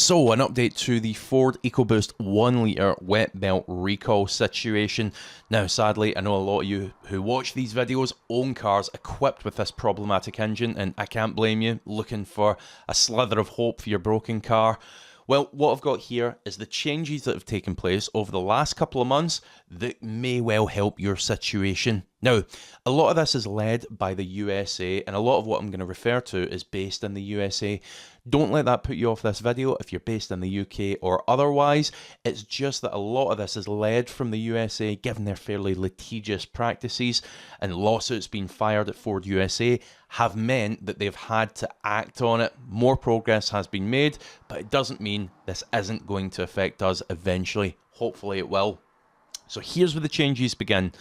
So, an update to the Ford Ecoboost 1 litre wet belt recall situation. Now, sadly, I know a lot of you who watch these videos own cars equipped with this problematic engine, and I can't blame you looking for a slither of hope for your broken car. Well, what I've got here is the changes that have taken place over the last couple of months that may well help your situation. Now, a lot of this is led by the USA, and a lot of what I'm going to refer to is based in the USA. Don't let that put you off this video if you're based in the UK or otherwise. It's just that a lot of this is led from the USA, given their fairly litigious practices, and lawsuits being fired at Ford USA have meant that they've had to act on it. More progress has been made, but it doesn't mean this isn't going to affect us eventually. Hopefully it will. So here's where the changes begin.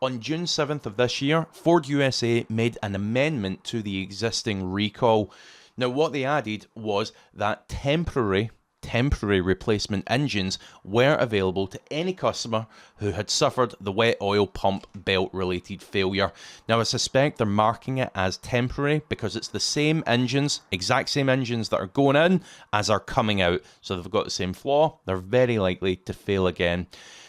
On June 7th of this year, Ford USA made an amendment to the existing recall. Now, what they added was that temporary replacement engines were available to any customer who had suffered the wet oil pump belt related failure. Now, I suspect they're marking it as temporary because it's the same engines, exact same engines that are going in as are coming out. So they've got the same flaw. They're very likely to fail again.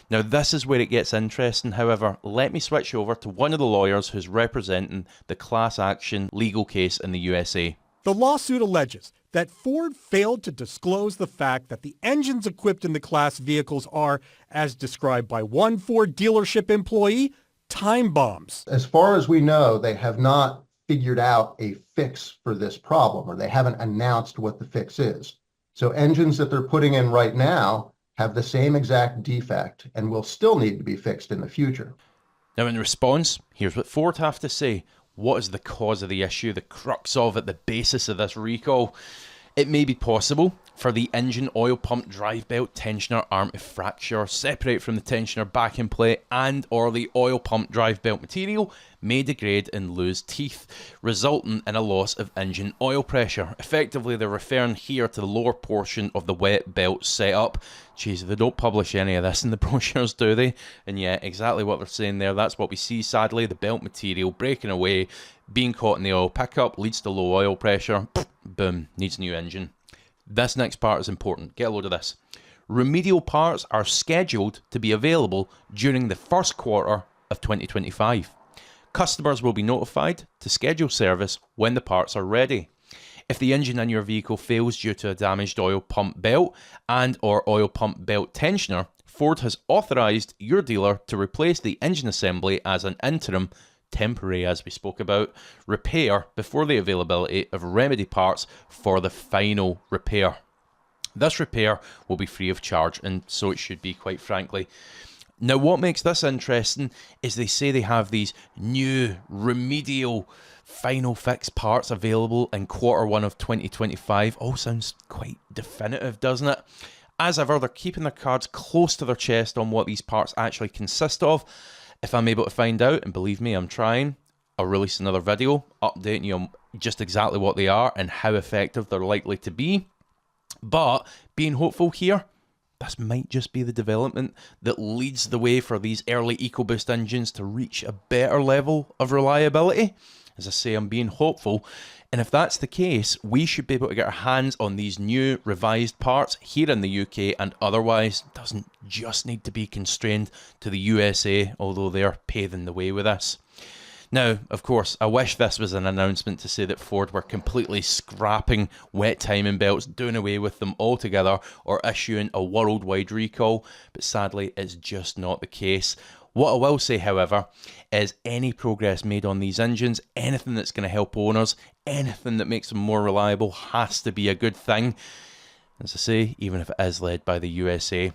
Now, this is where it gets interesting. However, let me switch over to one of the lawyers who's representing the class action legal case in the USA. The lawsuit alleges that Ford failed to disclose the fact that the engines equipped in the class vehicles are, as described by one Ford dealership employee, time bombs. As far as we know, they have not figured out a fix for this problem, or they haven't announced what the fix is. So engines that they're putting in right now have the same exact defect and will still need to be fixed in the future. Now, in response, here's what Ford have to say. What is the cause of the issue, the crux of it, the basis of this recall? It may be possible for the engine oil pump drive belt tensioner arm to fracture, separate from the tensioner backing plate, and or the oil pump drive belt material may degrade and lose teeth, resulting in a loss of engine oil pressure. Effectively, they're referring here to the lower portion of the wet belt setup. Jeez, they don't publish any of this in the brochures, do they? And yeah, exactly what they're saying there. That's what we see, sadly. The belt material breaking away, being caught in the oil pickup, leads to low oil pressure. Boom, needs a new engine. This next part is important. Get a load of this. Remedial parts are scheduled to be available during the first quarter of 2025. Customers will be notified to schedule service when the parts are ready. If the engine in your vehicle fails due to a damaged oil pump belt and or oil pump belt tensioner, Ford has authorized your dealer to replace the engine assembly as an interim, temporary as we spoke about, repair before the availability of remedy parts for the final repair. This repair will be free of charge, and so it should be, quite frankly. Now, what makes this interesting is they say they have these new remedial final fix parts available in Q1 of 2025. All sounds quite definitive, doesn't it? As ever, they're keeping their cards close to their chest on what these parts actually consist of. If I'm able to find out, and believe me, I'm trying, I'll release another video updating you on just exactly what they are and how effective they're likely to be. But being hopeful here, this might just be the development that leads the way for these early EcoBoost engines to reach a better level of reliability. As I say, I'm being hopeful, and if that's the case, we should be able to get our hands on these new revised parts here in the UK and otherwise. It doesn't just need to be constrained to the USA, although they're paving the way with this. Now, of course, I wish this was an announcement to say that Ford were completely scrapping wet timing belts, doing away with them altogether, or issuing a worldwide recall, but sadly, it's just not the case. What I will say, however, is any progress made on these engines, anything that's going to help owners, anything that makes them more reliable has to be a good thing. As I say, even if it is led by the USA.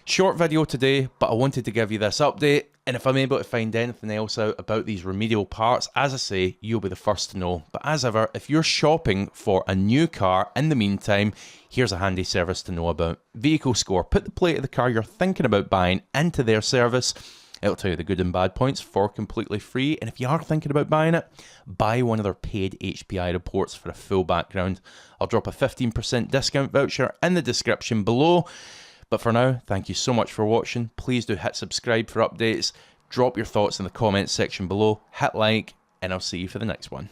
Short video today, but I wanted to give you this update, and if I'm able to find anything else out about these remedial parts, as I say, you'll be the first to know. But as ever, if you're shopping for a new car in the meantime, here's a handy service to know about. Vehicle Score. Put the plate of the car you're thinking about buying into their service. It'll tell you the good and bad points for completely free, and if you are thinking about buying it, buy one of their paid HPI reports for a full background. I'll drop a 15% discount voucher in the description below. But for now, thank you so much for watching. Please do hit subscribe for updates. Drop your thoughts in the comments section below. Hit like, and I'll see you for the next one.